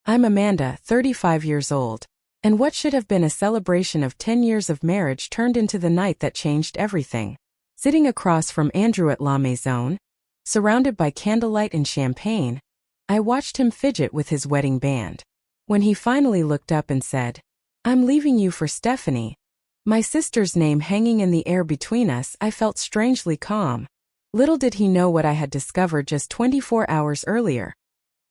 I'm Amanda, 35 years old. And what should have been a celebration of 10 years of marriage turned into the night that changed everything. Sitting across from Andrew at La Maison, surrounded by candlelight and champagne, I watched him fidget with his wedding band. When he finally looked up and said, "I'm leaving you for Stephanie," my sister's name hanging in the air between us, I felt strangely calm. Little did he know what I had discovered just 24 hours earlier.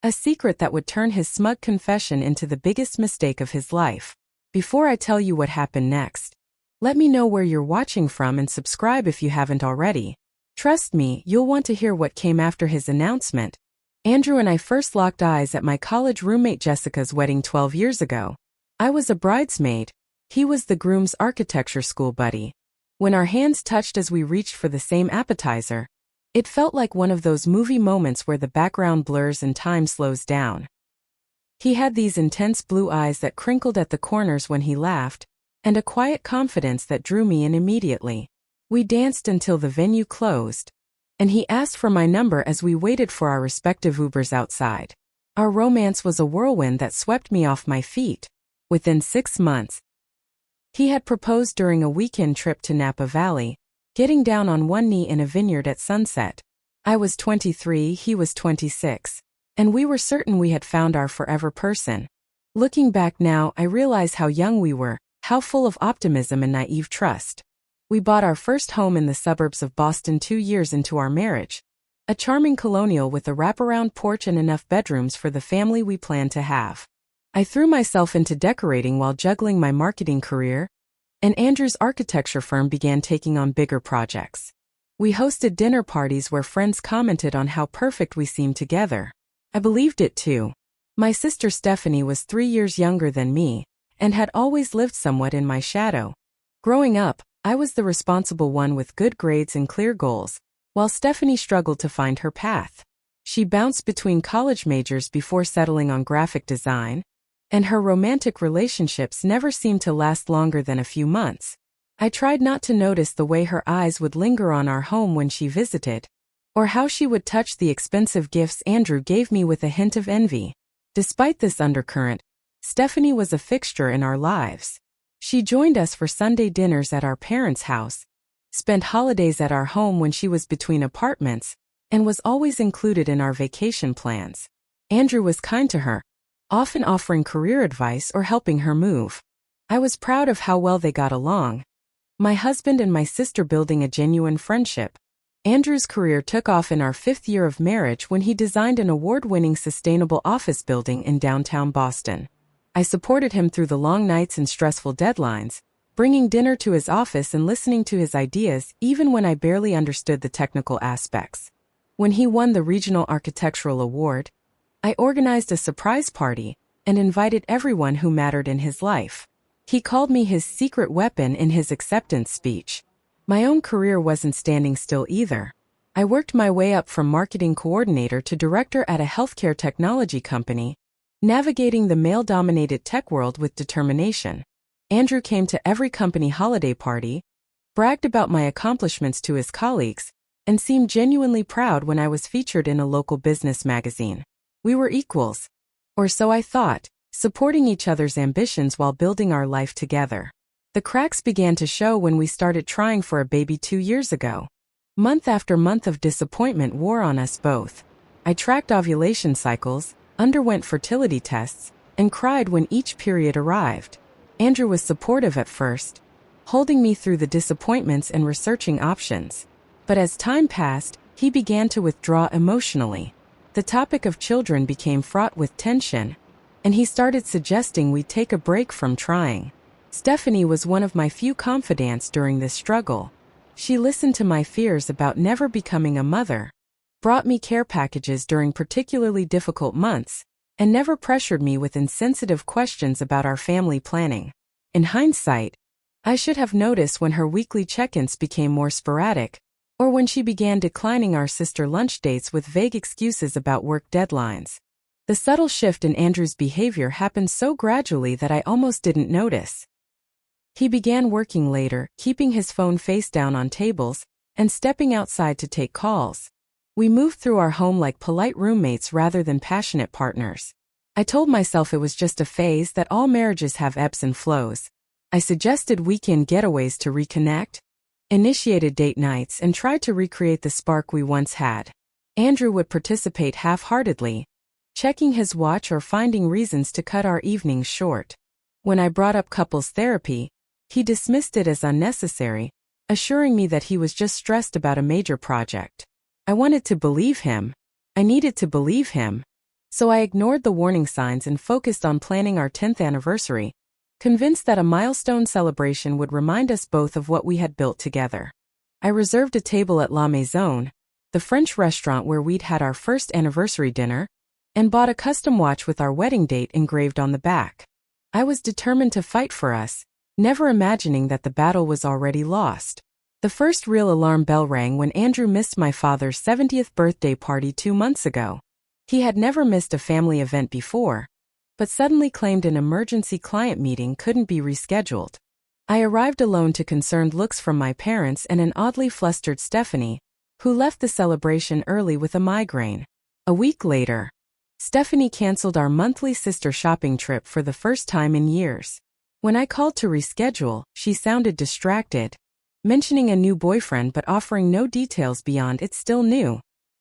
A secret that would turn his smug confession into the biggest mistake of his life. Before I tell you what happened next, let me know where you're watching from and subscribe if you haven't already. Trust me, you'll want to hear what came after his announcement. Andrew and I first locked eyes at my college roommate Jessica's wedding 12 years ago. I was a bridesmaid. He was the groom's architecture school buddy. When our hands touched as we reached for the same appetizer, it felt like one of those movie moments where the background blurs and time slows down. He had these intense blue eyes that crinkled at the corners when he laughed, and a quiet confidence that drew me in immediately. We danced until the venue closed, and he asked for my number as we waited for our respective Ubers outside. Our romance was a whirlwind that swept me off my feet. Within 6 months, he had proposed during a weekend trip to Napa Valley, getting down on one knee in a vineyard at sunset. I was 23, he was 26, and we were certain we had found our forever person. Looking back now, I realize how young we were, how full of optimism and naive trust. We bought our first home in the suburbs of Boston 2 years into our marriage, a charming colonial with a wraparound porch and enough bedrooms for the family we planned to have. I threw myself into decorating while juggling my marketing career, and Andrew's architecture firm began taking on bigger projects. We hosted dinner parties where friends commented on how perfect we seemed together. I believed it too. My sister Stephanie was 3 years younger than me, and had always lived somewhat in my shadow. Growing up, I was the responsible one with good grades and clear goals, while Stephanie struggled to find her path. She bounced between college majors before settling on graphic design, and her romantic relationships never seemed to last longer than a few months. I tried not to notice the way her eyes would linger on our home when she visited, or how she would touch the expensive gifts Andrew gave me with a hint of envy. Despite this undercurrent, Stephanie was a fixture in our lives. She joined us for Sunday dinners at our parents' house, spent holidays at our home when she was between apartments, and was always included in our vacation plans. Andrew was kind to her, often offering career advice or helping her move. I was proud of how well they got along. My husband and my sister building a genuine friendship. Andrew's career took off in our 5th year of marriage when he designed an award-winning sustainable office building in downtown Boston. I supported him through the long nights and stressful deadlines, bringing dinner to his office and listening to his ideas even when I barely understood the technical aspects. When he won the Regional Architectural Award, I organized a surprise party and invited everyone who mattered in his life. He called me his secret weapon in his acceptance speech. My own career wasn't standing still either. I worked my way up from marketing coordinator to director at a healthcare technology company, navigating the male-dominated tech world with determination. Andrew came to every company holiday party, bragged about my accomplishments to his colleagues, and seemed genuinely proud when I was featured in a local business magazine. We were equals, or so I thought, supporting each other's ambitions while building our life together. The cracks began to show when we started trying for a baby 2 years ago. Month after month of disappointment wore on us both. I tracked ovulation cycles, underwent fertility tests, and cried when each period arrived. Andrew was supportive at first, holding me through the disappointments and researching options. But as time passed, he began to withdraw emotionally. The topic of children became fraught with tension, and he started suggesting we take a break from trying. Stephanie was one of my few confidants during this struggle. She listened to my fears about never becoming a mother, brought me care packages during particularly difficult months, and never pressured me with insensitive questions about our family planning. In hindsight, I should have noticed when her weekly check-ins became more sporadic, or when she began declining our sister lunch dates with vague excuses about work deadlines. The subtle shift in Andrew's behavior happened so gradually that I almost didn't notice. He began working later, keeping his phone face down on tables, and stepping outside to take calls. We moved through our home like polite roommates rather than passionate partners. I told myself it was just a phase, that all marriages have ebbs and flows. I suggested weekend getaways to reconnect, initiated date nights, and tried to recreate the spark we once had. Andrew would participate half-heartedly, checking his watch or finding reasons to cut our evenings short. When I brought up couples therapy, he dismissed it as unnecessary, assuring me that he was just stressed about a major project. I wanted to believe him. I needed to believe him. So I ignored the warning signs and focused on planning our 10th anniversary, convinced that a milestone celebration would remind us both of what we had built together. I reserved a table at La Maison, the French restaurant where we'd had our first anniversary dinner, and bought a custom watch with our wedding date engraved on the back. I was determined to fight for us, never imagining that the battle was already lost. The first real alarm bell rang when Andrew missed my father's 70th birthday party 2 months ago. He had never missed a family event before, but suddenly claimed an emergency client meeting couldn't be rescheduled. I arrived alone to concerned looks from my parents and an oddly flustered Stephanie, who left the celebration early with a migraine. A week later, Stephanie canceled our monthly sister shopping trip for the first time in years. When I called to reschedule, she sounded distracted, mentioning a new boyfriend but offering no details beyond "it's still new."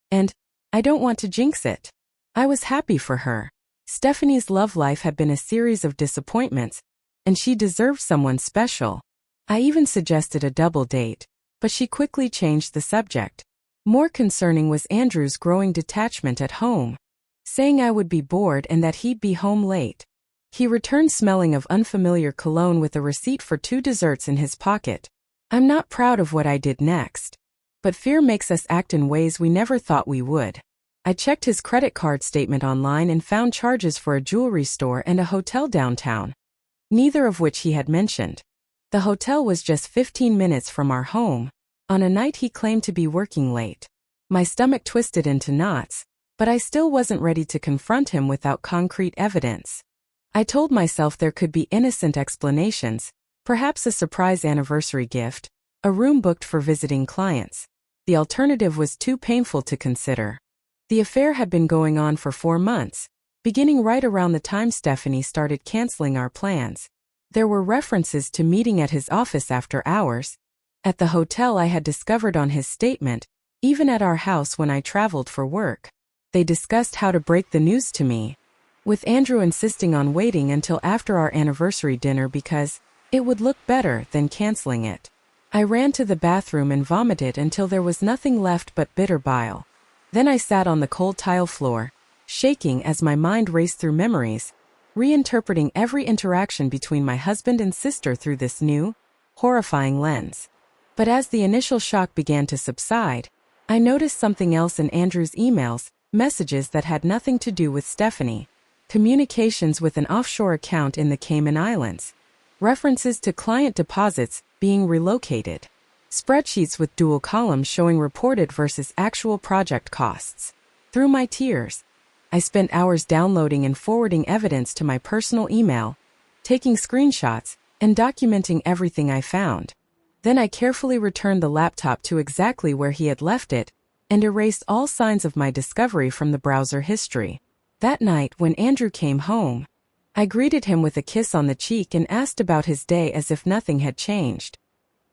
And, "I don't want to jinx it." I was happy for her. Stephanie's love life had been a series of disappointments, and she deserved someone special. I even suggested a double date, but she quickly changed the subject. More concerning was Andrew's growing detachment at home, saying I would be bored and that he'd be home late. He returned smelling of unfamiliar cologne with a receipt for 2 desserts in his pocket. I'm not proud of what I did next, but fear makes us act in ways we never thought we would. I checked his credit card statement online and found charges for a jewelry store and a hotel downtown, neither of which he had mentioned. The hotel was just 15 minutes from our home, on a night he claimed to be working late. My stomach twisted into knots, but I still wasn't ready to confront him without concrete evidence. I told myself there could be innocent explanations, perhaps a surprise anniversary gift, a room booked for visiting clients. The alternative was too painful to consider. The affair had been going on for 4 months, beginning right around the time Stephanie started canceling our plans. There were references to meeting at his office after hours, at the hotel I had discovered on his statement, even at our house when I traveled for work. They discussed how to break the news to me, with Andrew insisting on waiting until after our anniversary dinner because it would look better than canceling it. I ran to the bathroom and vomited until there was nothing left but bitter bile. Then I sat on the cold tile floor, shaking as my mind raced through memories, reinterpreting every interaction between my husband and sister through this new, horrifying lens. But as the initial shock began to subside, I noticed something else in Andrew's emails, messages that had nothing to do with Stephanie, communications with an offshore account in the Cayman Islands, references to client deposits being relocated, spreadsheets with dual columns showing reported versus actual project costs. Through my tears, I spent hours downloading and forwarding evidence to my personal email, taking screenshots, and documenting everything I found. Then I carefully returned the laptop to exactly where he had left it, and erased all signs of my discovery from the browser history. That night, when Andrew came home, I greeted him with a kiss on the cheek and asked about his day as if nothing had changed.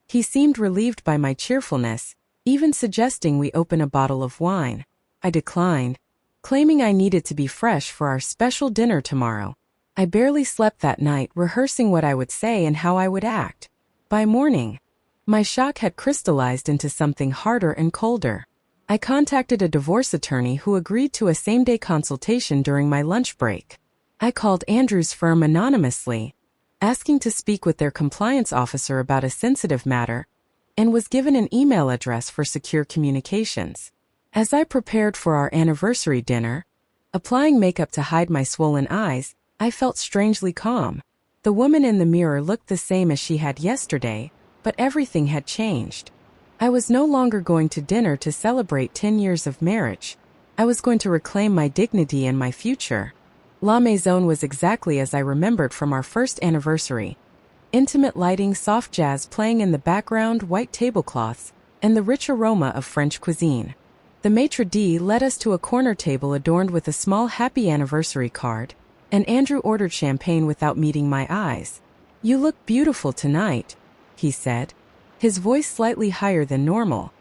He seemed relieved by my cheerfulness, even suggesting we open a bottle of wine. I declined, claiming I needed to be fresh for our special dinner tomorrow. I barely slept that night, rehearsing what I would say and how I would act. By morning, my shock had crystallized into something harder and colder. I contacted a divorce attorney who agreed to a same-day consultation during my lunch break. I called Andrew's firm anonymously, asking to speak with their compliance officer about a sensitive matter, and was given an email address for secure communications. As I prepared for our anniversary dinner, applying makeup to hide my swollen eyes, I felt strangely calm. The woman in the mirror looked the same as she had yesterday, but everything had changed. I was no longer going to dinner to celebrate 10 years of marriage. I was going to reclaim my dignity and my future. La Maison was exactly as I remembered from our first anniversary. Intimate lighting, soft jazz playing in the background, white tablecloths, and the rich aroma of French cuisine. The maitre d' led us to a corner table adorned with a small happy anniversary card, and Andrew ordered champagne without meeting my eyes. "You look beautiful tonight," he said, his voice slightly higher than normal.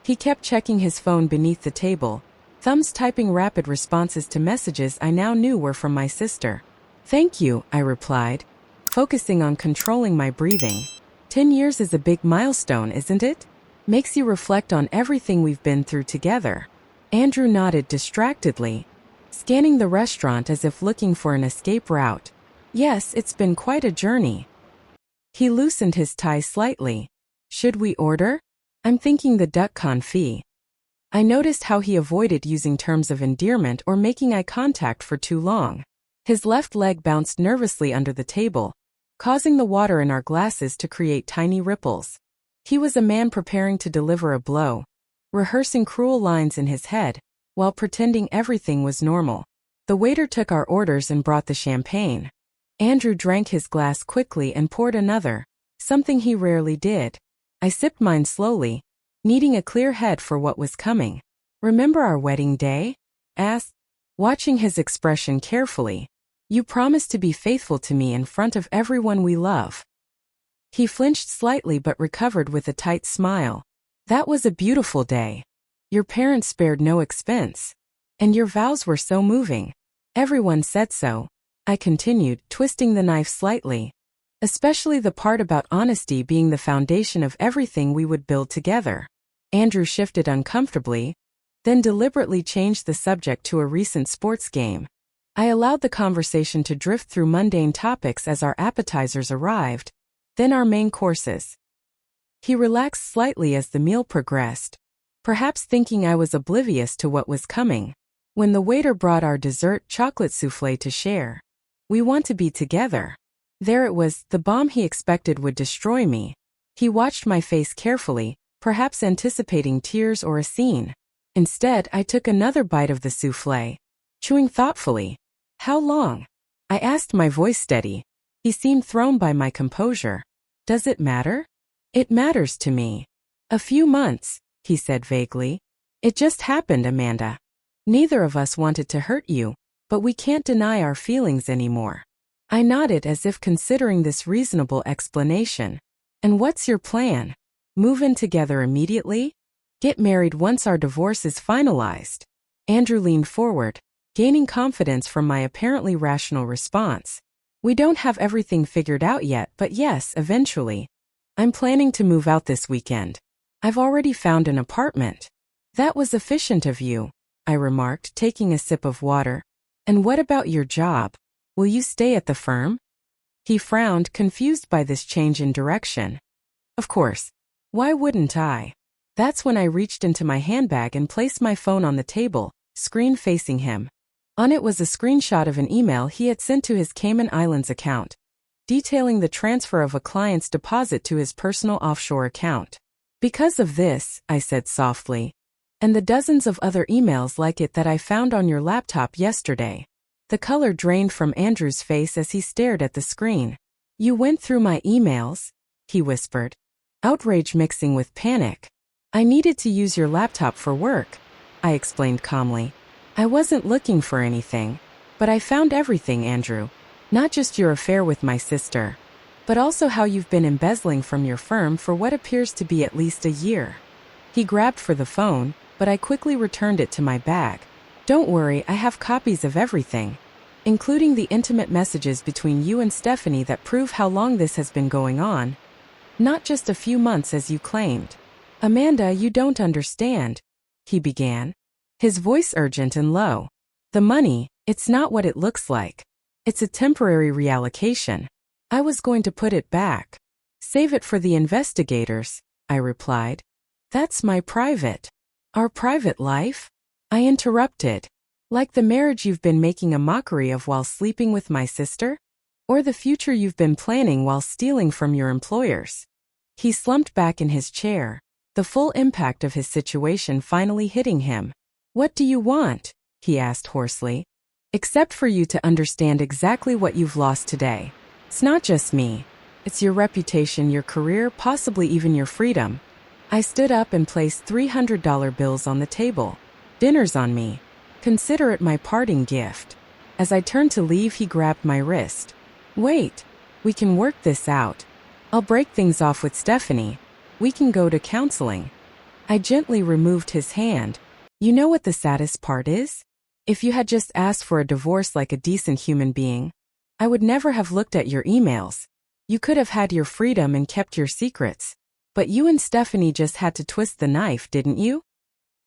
He kept checking his phone beneath the table, thumbs typing rapid responses to messages I now knew were from my sister. "Thank you," I replied, focusing on controlling my breathing. 10 years is a big milestone, isn't it? Makes you reflect on everything we've been through together. Andrew nodded distractedly, scanning the restaurant as if looking for an escape route. "Yes, it's been quite a journey." He loosened his tie slightly. "Should we order? I'm thinking the duck confit." I noticed how he avoided using terms of endearment or making eye contact for too long. His left leg bounced nervously under the table, causing the water in our glasses to create tiny ripples. He was a man preparing to deliver a blow, rehearsing cruel lines in his head, while pretending everything was normal. The waiter took our orders and brought the champagne. Andrew drank his glass quickly and poured another, something he rarely did. I sipped mine slowly, needing a clear head for what was coming. "Remember our wedding day?" asked, watching his expression carefully. "You promised to be faithful to me in front of everyone we love." He flinched slightly but recovered with a tight smile. "That was a beautiful day. Your parents spared no expense. And your vows were so moving." "Everyone said so," I continued, twisting the knife slightly. "Especially the part about honesty being the foundation of everything we would build together." Andrew shifted uncomfortably, then deliberately changed the subject to a recent sports game. I allowed the conversation to drift through mundane topics as our appetizers arrived, then our main courses. He relaxed slightly as the meal progressed, perhaps thinking I was oblivious to what was coming. When the waiter brought our dessert chocolate soufflé to share, "We want to be together." There it was, the bomb he expected would destroy me. He watched my face carefully, perhaps anticipating tears or a scene. Instead, I took another bite of the soufflé, chewing thoughtfully. "How long?" I asked, my voice steady. He seemed thrown by my composure. "Does it matter?" "It matters to me." "A few months," he said vaguely. "It just happened, Amanda. Neither of us wanted to hurt you, but we can't deny our feelings anymore." I nodded as if considering this reasonable explanation. "And what's your plan? Move in together immediately? Get married once our divorce is finalized?" Andrew leaned forward, gaining confidence from my apparently rational response. "We don't have everything figured out yet, but yes, eventually. I'm planning to move out this weekend. I've already found an apartment." "That was efficient of you," I remarked, taking a sip of water. "And what about your job? Will you stay at the firm?" He frowned, confused by this change in direction. "Of course. Why wouldn't I?" That's when I reached into my handbag and placed my phone on the table, screen facing him. On it was a screenshot of an email he had sent to his Cayman Islands account, detailing the transfer of a client's deposit to his personal offshore account. "Because of this," I said softly, "and the dozens of other emails like it that I found on your laptop yesterday." The color drained from Andrew's face as he stared at the screen. "You went through my emails?" he whispered, outrage mixing with panic. "I needed to use your laptop for work," I explained calmly. "I wasn't looking for anything. But I found everything, Andrew. Not just your affair with my sister, but also how you've been embezzling from your firm for what appears to be at least a year." He grabbed for the phone, but I quickly returned it to my bag. "Don't worry, I have copies of everything, including the intimate messages between you and Stephanie that prove how long this has been going on. Not just a few months as you claimed." "Amanda, you don't understand," he began, his voice urgent and low. "The money, it's not what it looks like. It's a temporary reallocation. I was going to put it back. Save it for the investigators," I replied. "That's my private." "Our private life?" I interrupted. "Like the marriage you've been making a mockery of while sleeping with my sister? Or the future you've been planning while stealing from your employers?" He slumped back in his chair, the full impact of his situation finally hitting him. "What do you want?" he asked hoarsely. "Except for you to understand exactly what you've lost today. It's not just me. It's your reputation, your career, possibly even your freedom." I stood up and placed $300 bills on the table. "Dinner's on me. Consider it my parting gift." As I turned to leave, he grabbed my wrist. Wait, we can work this out. I'll break things off with Stephanie. We can go to counseling. I gently removed his hand. You know what the saddest part is? If you had just asked for a divorce like a decent human being, I would never have looked at your emails. You could have had your freedom and kept your secrets. But you and Stephanie just had to twist the knife, didn't you?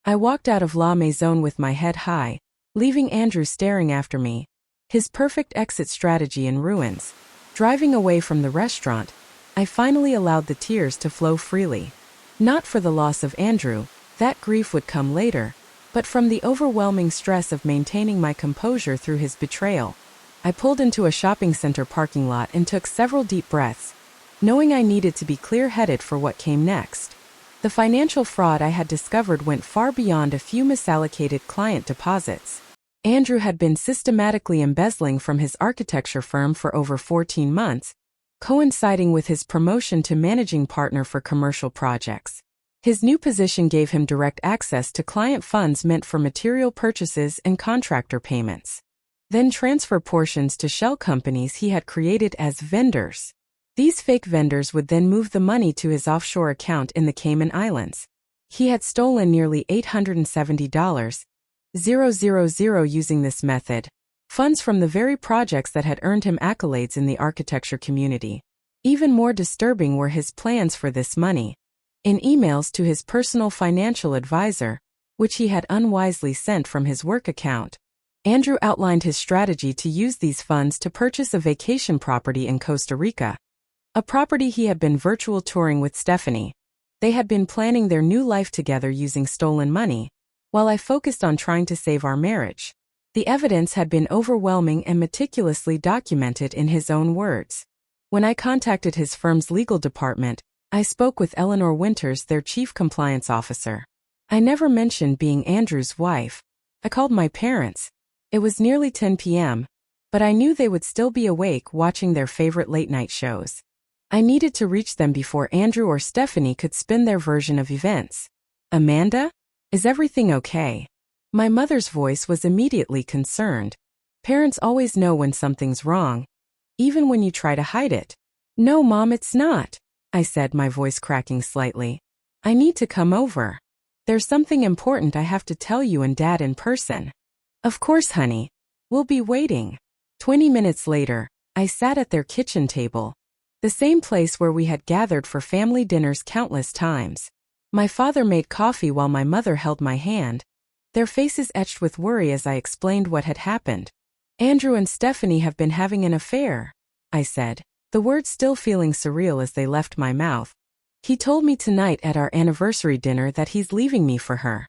I walked out of La Maison with my head high, leaving Andrew staring after me, his perfect exit strategy in ruins. Driving away from the restaurant, I finally allowed the tears to flow freely. Not for the loss of Andrew, that grief would come later, but from the overwhelming stress of maintaining my composure through his betrayal. I pulled into a shopping center parking lot and took several deep breaths, knowing I needed to be clear-headed for what came next. The financial fraud I had discovered went far beyond a few misallocated client deposits. Andrew had been systematically embezzling from his architecture firm for over 14 months, coinciding with his promotion to managing partner for commercial projects. His new position gave him direct access to client funds meant for material purchases and contractor payments. Then transfer portions to shell companies he had created as vendors. These fake vendors would then move the money to his offshore account in the Cayman Islands. He had stolen nearly $870,000 using this method, funds from the very projects that had earned him accolades in the architecture community. Even more disturbing were his plans for this money. In emails to his personal financial advisor, which he had unwisely sent from his work account, Andrew outlined his strategy to use these funds to purchase a vacation property in Costa Rica. A property he had been virtual touring with Stephanie. They had been planning their new life together using stolen money, while I focused on trying to save our marriage. The evidence had been overwhelming and meticulously documented in his own words. When I contacted his firm's legal department, I spoke with Eleanor Winters, their chief compliance officer. I never mentioned being Andrew's wife. I called my parents. It was nearly 10 p.m., but I knew they would still be awake watching their favorite late-night shows. I needed to reach them before Andrew or Stephanie could spin their version of events. Amanda? Is everything okay? My mother's voice was immediately concerned. Parents always know when something's wrong, even when you try to hide it. No, Mom, it's not, I said, my voice cracking slightly. I need to come over. There's something important I have to tell you and Dad in person. Of course, honey. We'll be waiting. 20 minutes later, I sat at their kitchen table, the same place where we had gathered for family dinners countless times. My father made coffee while my mother held my hand, their faces etched with worry as I explained what had happened. Andrew and Stephanie have been having an affair, I said, the words still feeling surreal as they left my mouth. He told me tonight at our anniversary dinner that he's leaving me for her.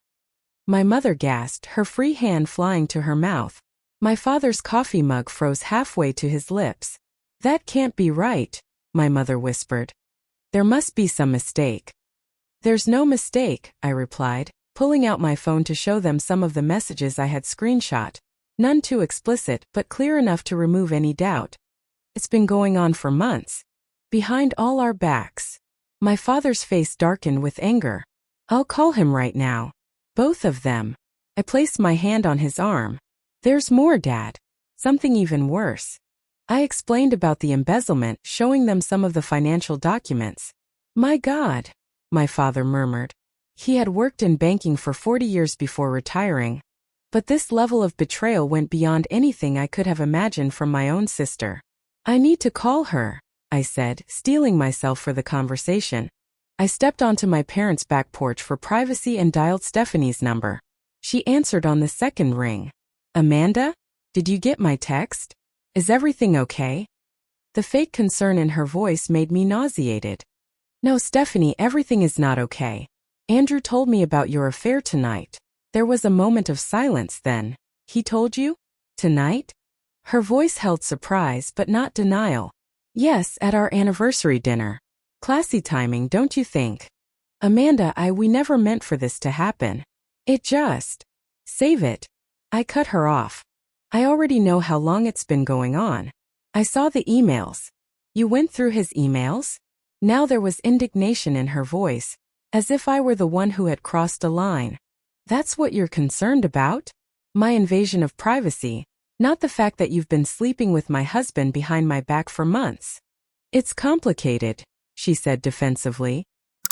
My mother gasped, her free hand flying to her mouth. My father's coffee mug froze halfway to his lips. That can't be right, my mother whispered. There must be some mistake. There's no mistake, I replied, pulling out my phone to show them some of the messages I had screenshot. None too explicit, but clear enough to remove any doubt. It's been going on for months. Behind all our backs. My father's face darkened with anger. I'll call him right now. Both of them. I placed my hand on his arm. There's more, Dad. Something even worse. I explained about the embezzlement, showing them some of the financial documents. My God, my father murmured. He had worked in banking for 40 years before retiring. But this level of betrayal went beyond anything I could have imagined from my own sister. I need to call her, I said, steeling myself for the conversation. I stepped onto my parents' back porch for privacy and dialed Stephanie's number. She answered on the second ring. Amanda? Did you get my text? Is everything okay? The fake concern in her voice made me nauseated. No, Stephanie, everything is not okay. Andrew told me about your affair tonight. There was a moment of silence then. He told you? Tonight? Her voice held surprise but not denial. Yes, at our anniversary dinner. Classy timing, don't you think? Amanda, we never meant for this to happen. It just. Save it. I cut her off. I already know how long it's been going on. I saw the emails. You went through his emails? Now there was indignation in her voice, as if I were the one who had crossed a line. That's what you're concerned about? My invasion of privacy? Not the fact that you've been sleeping with my husband behind my back for months. It's complicated, she said defensively.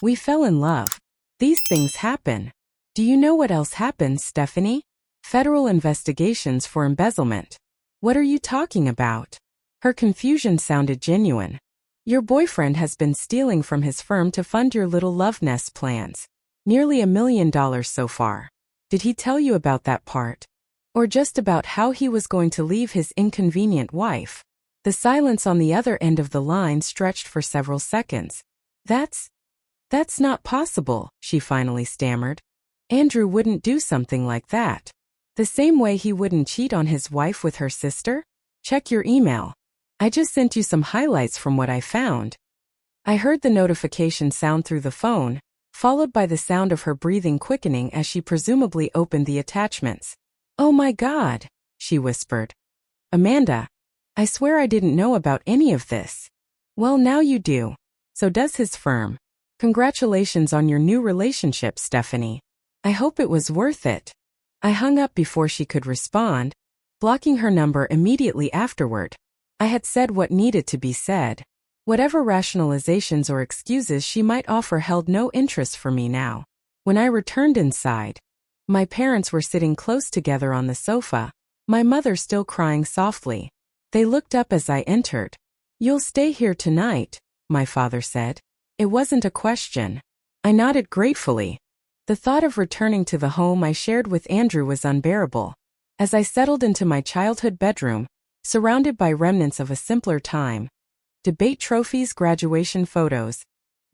We fell in love. These things happen. Do you know what else happens, Stephanie? Federal investigations for embezzlement. What are you talking about? Her confusion sounded genuine. Your boyfriend has been stealing from his firm to fund your little love nest plans. Nearly $1 million so far. Did he tell you about that part? Or just about how he was going to leave his inconvenient wife? The silence on the other end of the line stretched for several seconds. That's not possible, she finally stammered. Andrew wouldn't do something like that. The same way he wouldn't cheat on his wife with her sister? Check your email. I just sent you some highlights from what I found. I heard the notification sound through the phone, followed by the sound of her breathing quickening as she presumably opened the attachments. Oh my God, she whispered. Amanda, I swear I didn't know about any of this. Well, now you do. So does his firm. Congratulations on your new relationship, Stephanie. I hope it was worth it. I hung up before she could respond, blocking her number immediately afterward. I had said what needed to be said. Whatever rationalizations or excuses she might offer held no interest for me now. When I returned inside, my parents were sitting close together on the sofa, my mother still crying softly. They looked up as I entered. You'll stay here tonight, my father said. It wasn't a question. I nodded gratefully. The thought of returning to the home I shared with Andrew was unbearable. As I settled into my childhood bedroom, surrounded by remnants of a simpler time, debate trophies, graduation photos,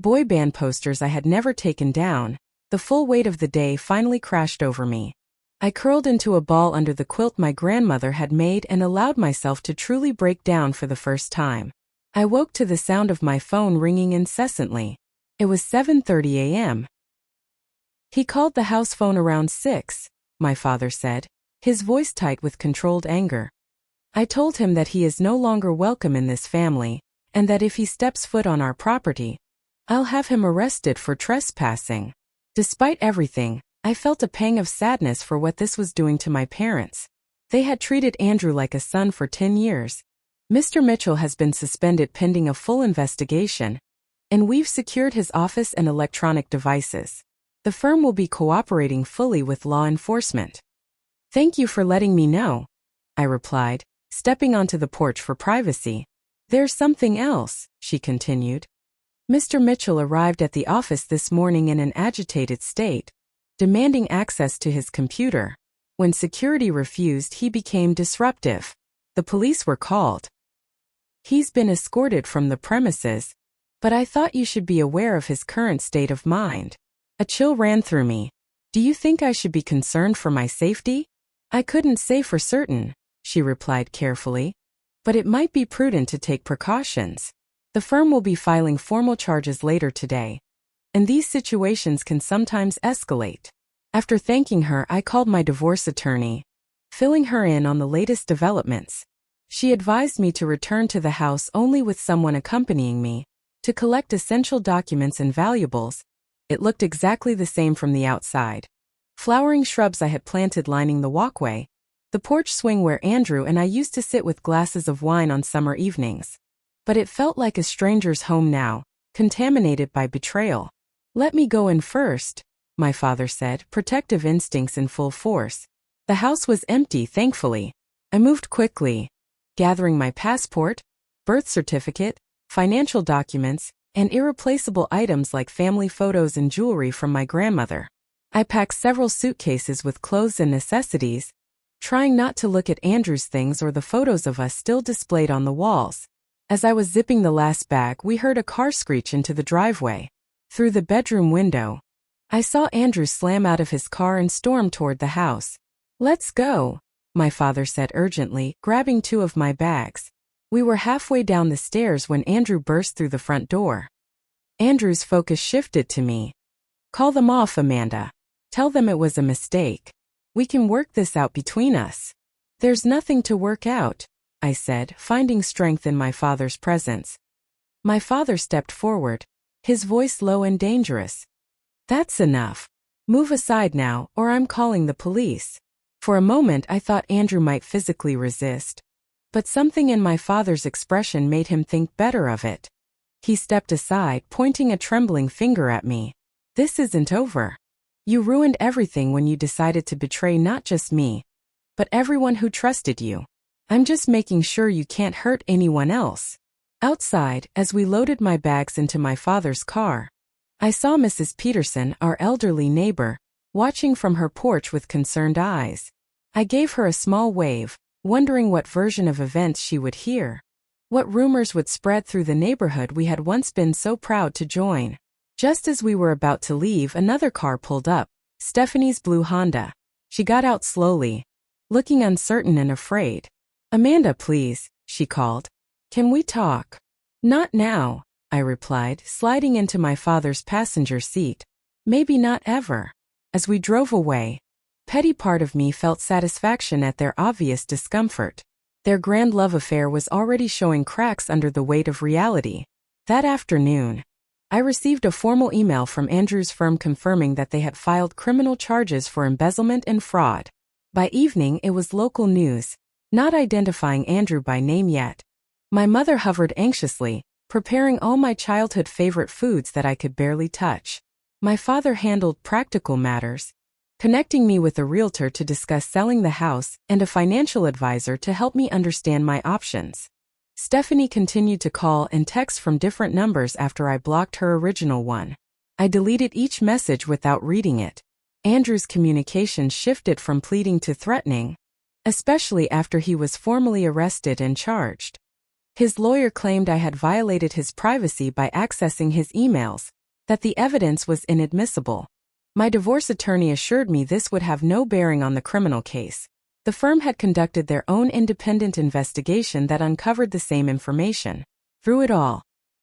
boy band posters I had never taken down, the full weight of the day finally crashed over me. I curled into a ball under the quilt my grandmother had made and allowed myself to truly break down for the first time. I woke to the sound of my phone ringing incessantly. It was 7:30 a.m. He called the house phone around 6, my father said, his voice tight with controlled anger. I told him that he is no longer welcome in this family, and that if he steps foot on our property, I'll have him arrested for trespassing. Despite everything, I felt a pang of sadness for what this was doing to my parents. They had treated Andrew like a son for 10 years. Mr. Mitchell has been suspended pending a full investigation, and we've secured his office and electronic devices. The firm will be cooperating fully with law enforcement. Thank you for letting me know, I replied, stepping onto the porch for privacy. There's something else, she continued. Mr. Mitchell arrived at the office this morning in an agitated state, demanding access to his computer. When security refused, he became disruptive. The police were called. He's been escorted from the premises, but I thought you should be aware of his current state of mind. A chill ran through me. Do you think I should be concerned for my safety? I couldn't say for certain, she replied carefully, but it might be prudent to take precautions. The firm will be filing formal charges later today, and these situations can sometimes escalate. After thanking her, I called my divorce attorney, filling her in on the latest developments. She advised me to return to the house only with someone accompanying me, to collect essential documents and valuables. It looked exactly the same from the outside. Flowering shrubs I had planted lining the walkway, the porch swing where Andrew and I used to sit with glasses of wine on summer evenings. But it felt like a stranger's home now, contaminated by betrayal. Let me go in first, my father said, protective instincts in full force. The house was empty, thankfully. I moved quickly, gathering my passport, birth certificate, financial documents, and irreplaceable items like family photos and jewelry from my grandmother. I packed several suitcases with clothes and necessities, trying not to look at Andrew's things or the photos of us still displayed on the walls. As I was zipping the last bag, we heard a car screech into the driveway. Through the bedroom window, I saw Andrew slam out of his car and storm toward the house. Let's go, my father said urgently, grabbing two of my bags. We were halfway down the stairs when Andrew burst through the front door. Andrew's focus shifted to me. Call them off, Amanda. Tell them it was a mistake. We can work this out between us. There's nothing to work out, I said, finding strength in my father's presence. My father stepped forward, his voice low and dangerous. That's enough. Move aside now, or I'm calling the police. For a moment I thought Andrew might physically resist. But something in my father's expression made him think better of it. He stepped aside, pointing a trembling finger at me. "This isn't over. You ruined everything when you decided to betray not just me, but everyone who trusted you. I'm just making sure you can't hurt anyone else." Outside, as we loaded my bags into my father's car, I saw Mrs. Peterson, our elderly neighbor, watching from her porch with concerned eyes. I gave her a small wave, wondering what version of events she would hear. What rumors would spread through the neighborhood we had once been so proud to join. Just as we were about to leave, another car pulled up, Stephanie's blue Honda. She got out slowly, looking uncertain and afraid. "Amanda, please," she called. "Can we talk?" "Not now," I replied, sliding into my father's passenger seat. "Maybe not ever." As we drove away, petty part of me felt satisfaction at their obvious discomfort. Their grand love affair was already showing cracks under the weight of reality. That afternoon, I received a formal email from Andrew's firm confirming that they had filed criminal charges for embezzlement and fraud. By evening, it was local news, not identifying Andrew by name yet. My mother hovered anxiously, preparing all my childhood favorite foods that I could barely touch. My father handled practical matters, connecting me with a realtor to discuss selling the house and a financial advisor to help me understand my options. Stephanie continued to call and text from different numbers after I blocked her original one. I deleted each message without reading it. Andrew's communication shifted from pleading to threatening, especially after he was formally arrested and charged. His lawyer claimed I had violated his privacy by accessing his emails, that the evidence was inadmissible. My divorce attorney assured me this would have no bearing on the criminal case. The firm had conducted their own independent investigation that uncovered the same information. Through it all,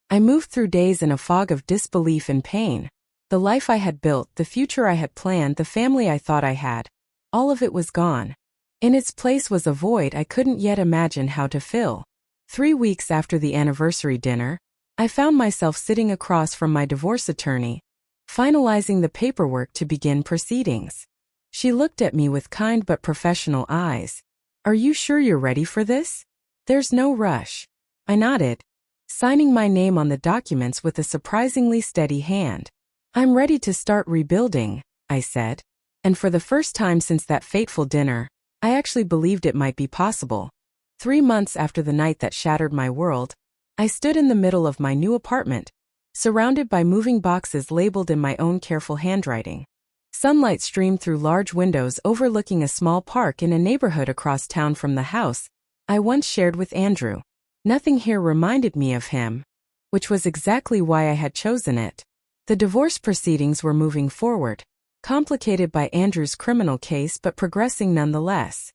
I moved through days in a fog of disbelief and pain. The life I had built, the future I had planned, the family I thought I had, all of it was gone. In its place was a void I couldn't yet imagine how to fill. 3 weeks after the anniversary dinner, I found myself sitting across from my divorce attorney, finalizing the paperwork to begin proceedings. She looked at me with kind but professional eyes. "Are you sure you're ready for this? There's no rush." I nodded, signing my name on the documents with a surprisingly steady hand. "I'm ready to start rebuilding," I said. And for the first time since that fateful dinner, I actually believed it might be possible. 3 months after the night that shattered my world, I stood in the middle of my new apartment, surrounded by moving boxes labeled in my own careful handwriting. Sunlight streamed through large windows overlooking a small park in a neighborhood across town from the house I once shared with Andrew. Nothing here reminded me of him, which was exactly why I had chosen it. The divorce proceedings were moving forward, complicated by Andrew's criminal case but progressing nonetheless.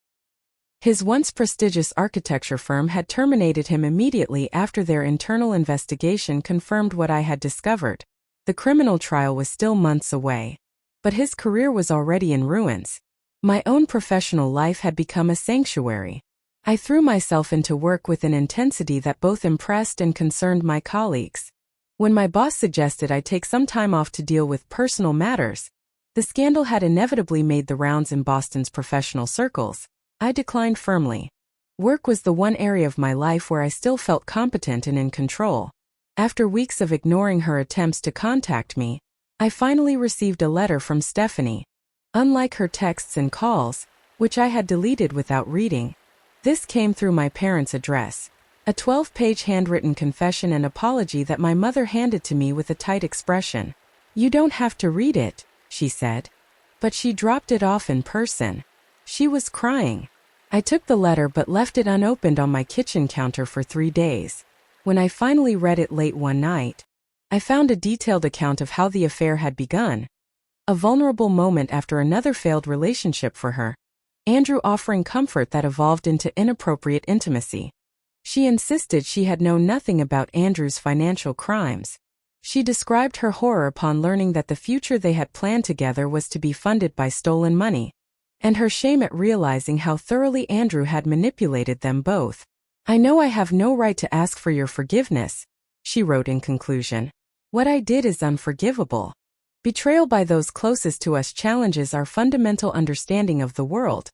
His once prestigious architecture firm had terminated him immediately after their internal investigation confirmed what I had discovered. The criminal trial was still months away, but his career was already in ruins. My own professional life had become a sanctuary. I threw myself into work with an intensity that both impressed and concerned my colleagues. When my boss suggested I take some time off to deal with personal matters, the scandal had inevitably made the rounds in Boston's professional circles. I declined firmly. Work was the one area of my life where I still felt competent and in control. After weeks of ignoring her attempts to contact me, I finally received a letter from Stephanie. Unlike her texts and calls, which I had deleted without reading, this came through my parents' address. A 12-page handwritten confession and apology that my mother handed to me with a tight expression. "You don't have to read it," she said. But she dropped it off in person. She was crying. I took the letter but left it unopened on my kitchen counter for 3 days. When I finally read it late one night, I found a detailed account of how the affair had begun. A vulnerable moment after another failed relationship for her. Andrew offering comfort that evolved into inappropriate intimacy. She insisted she had known nothing about Andrew's financial crimes. She described her horror upon learning that the future they had planned together was to be funded by stolen money, and her shame at realizing how thoroughly Andrew had manipulated them both. "I know I have no right to ask for your forgiveness," she wrote in conclusion. "What I did is unforgivable. Betrayal by those closest to us challenges our fundamental understanding of the world.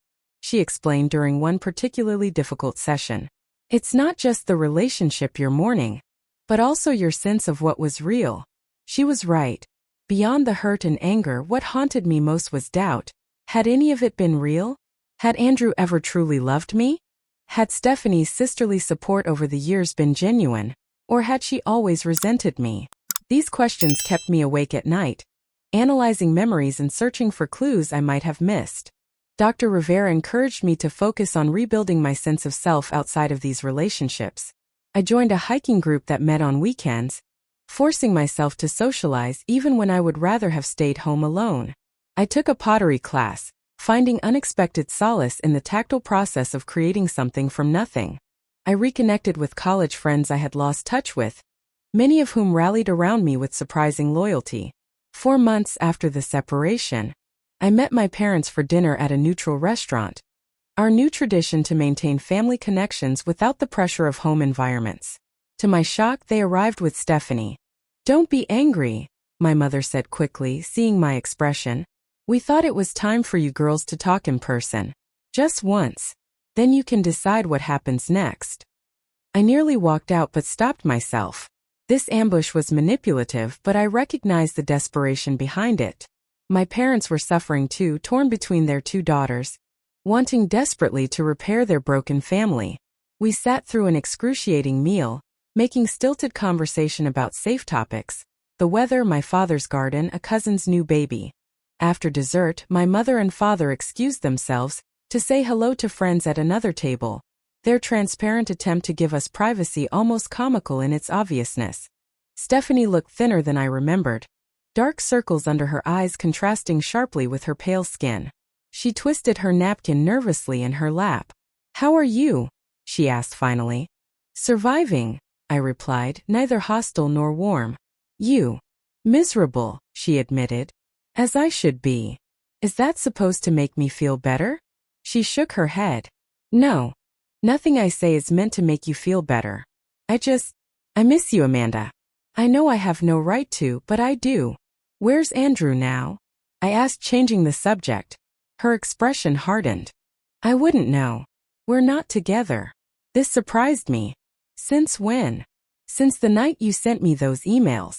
she explained during one particularly difficult session. It's not just the relationship you're mourning, but also your sense of what was real. She was right. Beyond the hurt and anger, what haunted me most was doubt. Had any of it been real? Had Andrew ever truly loved me? Had Stephanie's sisterly support over the years been genuine, or had she always resented me? These questions kept me awake at night, analyzing memories and searching for clues I might have missed. Dr. Rivera encouraged me to focus on rebuilding my sense of self outside of these relationships. I joined a hiking group that met on weekends, forcing myself to socialize even when I would rather have stayed home alone. I took a pottery class, finding unexpected solace in the tactile process of creating something from nothing. I reconnected with college friends I had lost touch with, many of whom rallied around me with surprising loyalty. 4 months after the separation, I met my parents for dinner at a neutral restaurant, our new tradition to maintain family connections without the pressure of home environments. To my shock, they arrived with Stephanie. "Don't be angry," my mother said quickly, seeing my expression. "We thought it was time for you girls to talk in person. Just once. Then you can decide what happens next." I nearly walked out but stopped myself. This ambush was manipulative, but I recognized the desperation behind it. My parents were suffering too, torn between their 2 daughters, wanting desperately to repair their broken family. We sat through an excruciating meal, making stilted conversation about safe topics: the weather, my father's garden, a cousin's new baby. After dessert, my mother and father excused themselves to say hello to friends at another table, their transparent attempt to give us privacy almost comical in its obviousness. Stephanie looked thinner than I remembered, dark circles under her eyes contrasting sharply with her pale skin. She twisted her napkin nervously in her lap. "How are you?" she asked finally. "Surviving," I replied, neither hostile nor warm. "You?" "Miserable," she admitted. "As I should be. Is that supposed to make me feel better?" She shook her head. "No. Nothing I say is meant to make you feel better. I miss you, Amanda. I know I have no right to, but I do. Where's Andrew now?" I asked, changing the subject. Her expression hardened. "I wouldn't know. We're not together." This surprised me. "Since when?" "Since the night you sent me those emails."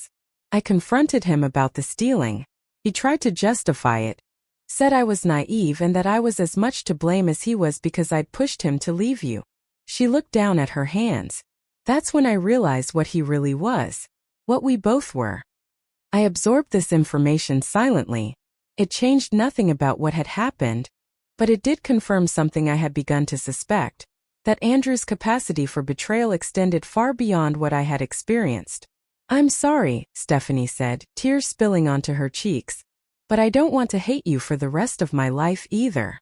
I confronted him about the stealing. He tried to justify it, said I was naive and that I was as much to blame as he was because I'd pushed him to leave you. She looked down at her hands. That's when I realized what he really was. What we both were. I absorbed this information silently. It changed nothing about what had happened, but it did confirm something I had begun to suspect, that Andrew's capacity for betrayal extended far beyond what I had experienced. "I'm sorry," Stephanie said, tears spilling onto her cheeks, "but I don't want to hate you for the rest of my life either."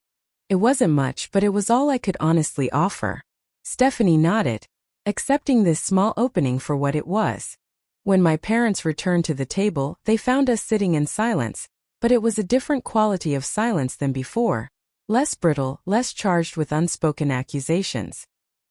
It wasn't much, but it was all I could honestly offer. Stephanie nodded, accepting this small opening for what it was. When my parents returned to the table, they found us sitting in silence, but it was a different quality of silence than before, less brittle, less charged with unspoken accusations.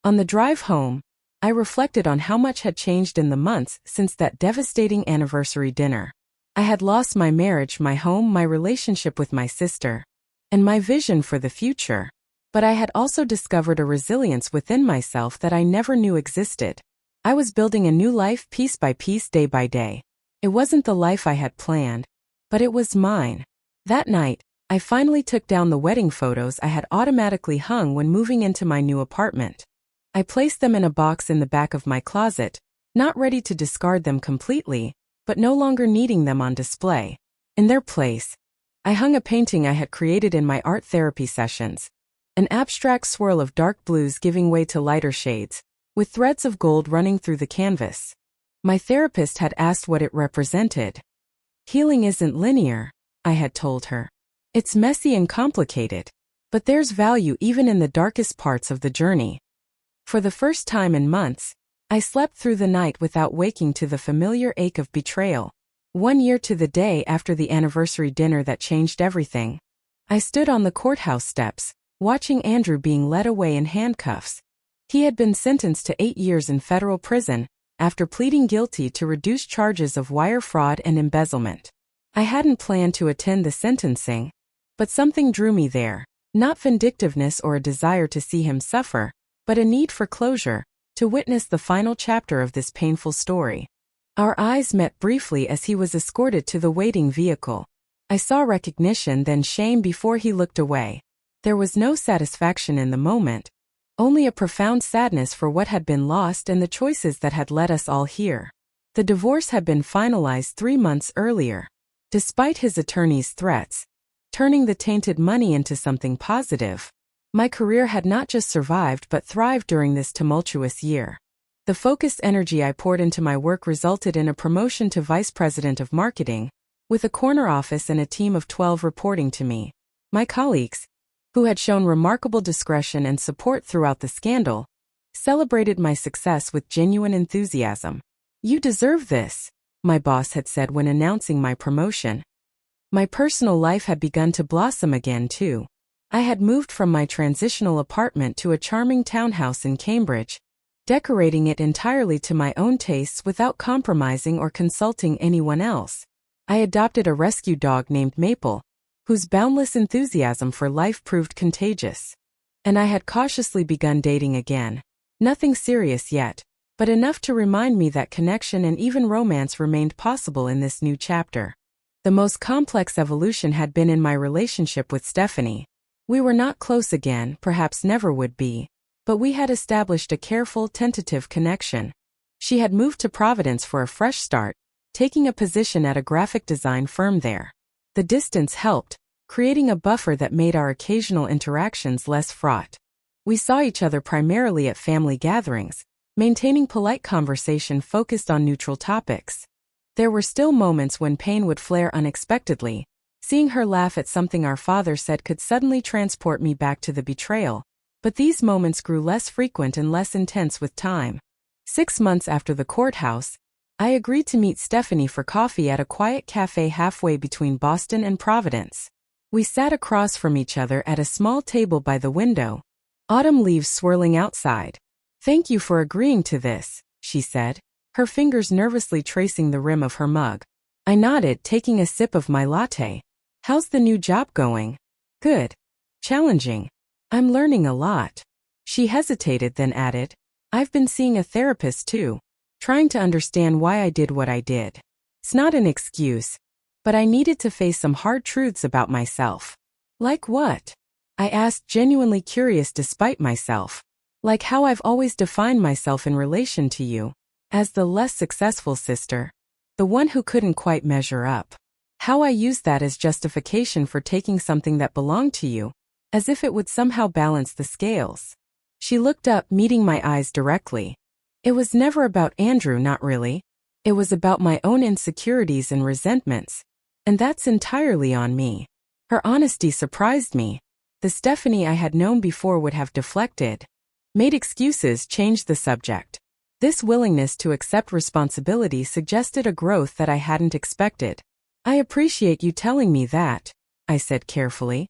On the drive home, I reflected on how much had changed in the months since that devastating anniversary dinner. I had lost my marriage, my home, my relationship with my sister, and my vision for the future. But I had also discovered a resilience within myself that I never knew existed. I was building a new life piece by piece, day by day. It wasn't the life I had planned, but it was mine. That night, I finally took down the wedding photos I had automatically hung when moving into my new apartment. I placed them in a box in the back of my closet, not ready to discard them completely, but no longer needing them on display. In their place, I hung a painting I had created in my art therapy sessions, an abstract swirl of dark blues giving way to lighter shades, with threads of gold running through the canvas. My therapist had asked what it represented. "Healing isn't linear," I had told her. "It's messy and complicated, but there's value even in the darkest parts of the journey." For the first time in months, I slept through the night without waking to the familiar ache of betrayal. 1 year to the day after the anniversary dinner that changed everything, I stood on the courthouse steps, watching Andrew being led away in handcuffs. He had been sentenced to 8 years in federal prison after pleading guilty to reduced charges of wire fraud and embezzlement. I hadn't planned to attend the sentencing, but something drew me there. Not vindictiveness or a desire to see him suffer, but a need for closure, to witness the final chapter of this painful story. Our eyes met briefly as he was escorted to the waiting vehicle. I saw recognition, then shame before he looked away. There was no satisfaction in the moment, only a profound sadness for what had been lost and the choices that had led us all here. The divorce had been finalized 3 months earlier. Despite his attorney's threats, turning the tainted money into something positive, my career had not just survived but thrived during this tumultuous year. The focused energy I poured into my work resulted in a promotion to Vice President of Marketing, with a corner office and a team of 12 reporting to me. My colleagues, who had shown remarkable discretion and support throughout the scandal, celebrated my success with genuine enthusiasm. "You deserve this," my boss had said when announcing my promotion. My personal life had begun to blossom again too. I had moved from my transitional apartment to a charming townhouse in Cambridge, decorating it entirely to my own tastes without compromising or consulting anyone else. I adopted a rescue dog named Maple, whose boundless enthusiasm for life proved contagious. And I had cautiously begun dating again. Nothing serious yet, but enough to remind me that connection and even romance remained possible in this new chapter. The most complex evolution had been in my relationship with Stephanie. We were not close again, perhaps never would be, but we had established a careful, tentative connection. She had moved to Providence for a fresh start, taking a position at a graphic design firm there. The distance helped, creating a buffer that made our occasional interactions less fraught. We saw each other primarily at family gatherings, maintaining polite conversation focused on neutral topics. There were still moments when pain would flare unexpectedly. Seeing her laugh at something our father said could suddenly transport me back to the betrayal, but these moments grew less frequent and less intense with time. 6 months after the courthouse, I agreed to meet Stephanie for coffee at a quiet cafe halfway between Boston and Providence. We sat across from each other at a small table by the window, autumn leaves swirling outside. "Thank you for agreeing to this," she said, her fingers nervously tracing the rim of her mug. I nodded, taking a sip of my latte. "How's the new job going?" "Good. Challenging. I'm learning a lot." She hesitated, then added, "I've been seeing a therapist too, trying to understand why I did what I did. It's not an excuse, but I needed to face some hard truths about myself." "Like what?" I asked, genuinely curious despite myself. "Like how I've always defined myself in relation to you, as the less successful sister, the one who couldn't quite measure up. How I used that as justification for taking something that belonged to you, as if it would somehow balance the scales." She looked up, meeting my eyes directly. "It was never about Andrew, not really. It was about my own insecurities and resentments, and that's entirely on me." Her honesty surprised me. The Stephanie I had known before would have deflected, made excuses, changed the subject. This willingness to accept responsibility suggested a growth that I hadn't expected. "I appreciate you telling me that," I said carefully.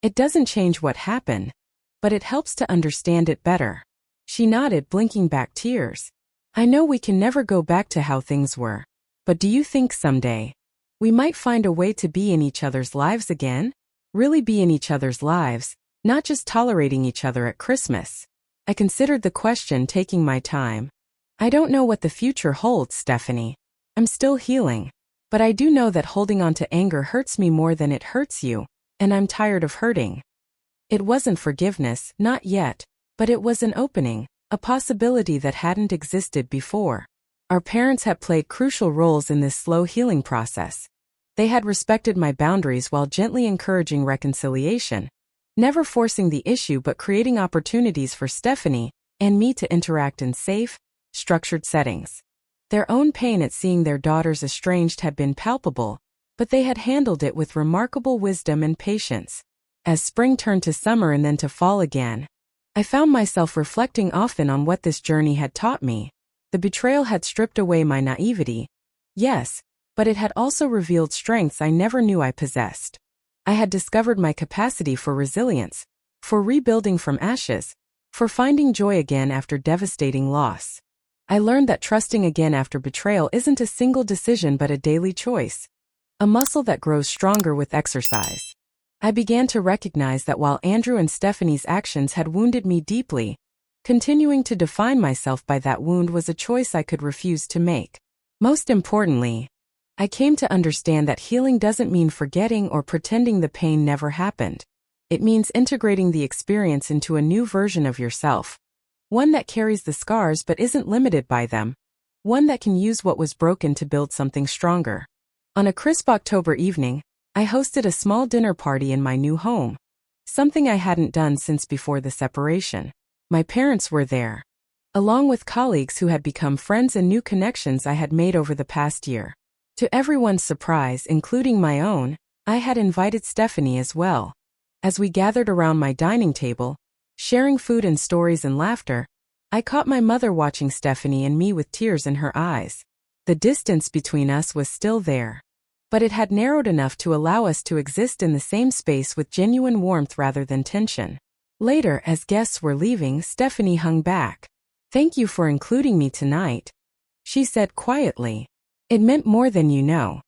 "It doesn't change what happened, but it helps to understand it better." She nodded, blinking back tears. "I know we can never go back to how things were, but do you think someday we might find a way to be in each other's lives again? Really be in each other's lives, not just tolerating each other at Christmas?" I considered the question, taking my time. "I don't know what the future holds, Stephanie. I'm still healing. But I do know that holding on to anger hurts me more than it hurts you, and I'm tired of hurting." It wasn't forgiveness, not yet, but it was an opening, a possibility that hadn't existed before. Our parents had played crucial roles in this slow healing process. They had respected my boundaries while gently encouraging reconciliation, never forcing the issue but creating opportunities for Stephanie and me to interact in safe, structured settings. Their own pain at seeing their daughters estranged had been palpable, but they had handled it with remarkable wisdom and patience. As spring turned to summer and then to fall again, I found myself reflecting often on what this journey had taught me. The betrayal had stripped away my naivety, yes, but it had also revealed strengths I never knew I possessed. I had discovered my capacity for resilience, for rebuilding from ashes, for finding joy again after devastating loss. I learned that trusting again after betrayal isn't a single decision but a daily choice, a muscle that grows stronger with exercise. I began to recognize that while Andrew and Stephanie's actions had wounded me deeply, continuing to define myself by that wound was a choice I could refuse to make. Most importantly, I came to understand that healing doesn't mean forgetting or pretending the pain never happened. It means integrating the experience into a new version of yourself. One that carries the scars but isn't limited by them. One that can use what was broken to build something stronger. On a crisp October evening, I hosted a small dinner party in my new home. Something I hadn't done since before the separation. My parents were there, along with colleagues who had become friends and new connections I had made over the past year. To everyone's surprise, including my own, I had invited Stephanie as well. As we gathered around my dining table, sharing food and stories and laughter, I caught my mother watching Stephanie and me with tears in her eyes. The distance between us was still there, but it had narrowed enough to allow us to exist in the same space with genuine warmth rather than tension. Later, as guests were leaving, Stephanie hung back. "Thank you for including me tonight," she said quietly. "It meant more than you know."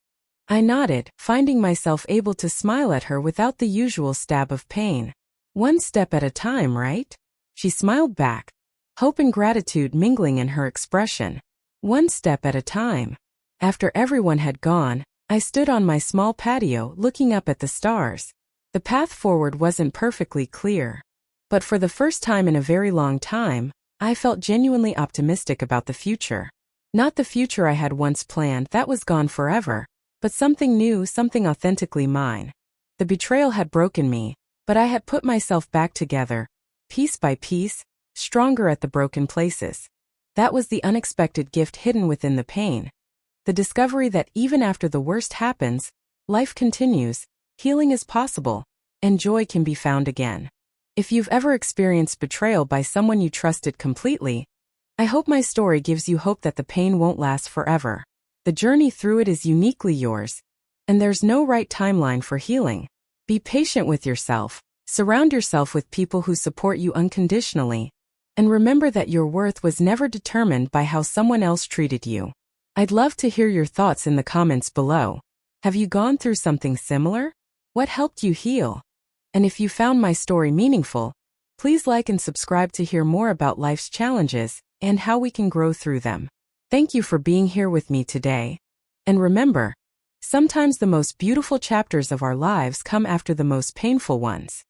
I nodded, finding myself able to smile at her without the usual stab of pain. "One step at a time, right?" She smiled back, hope and gratitude mingling in her expression. One step at a time. After everyone had gone, I stood on my small patio looking up at the stars. The path forward wasn't perfectly clear, but for the first time in a very long time, I felt genuinely optimistic about the future. Not the future I had once planned, that was gone forever, but something new, something authentically mine. The betrayal had broken me, but I had put myself back together, piece by piece, stronger at the broken places. That was the unexpected gift hidden within the pain. The discovery that even after the worst happens, life continues, healing is possible, and joy can be found again. If you've ever experienced betrayal by someone you trusted completely, I hope my story gives you hope that the pain won't last forever. The journey through it is uniquely yours, and there's no right timeline for healing. Be patient with yourself, surround yourself with people who support you unconditionally, and remember that your worth was never determined by how someone else treated you. I'd love to hear your thoughts in the comments below. Have you gone through something similar? What helped you heal? And if you found my story meaningful, please like and subscribe to hear more about life's challenges and how we can grow through them. Thank you for being here with me today. And remember, sometimes the most beautiful chapters of our lives come after the most painful ones.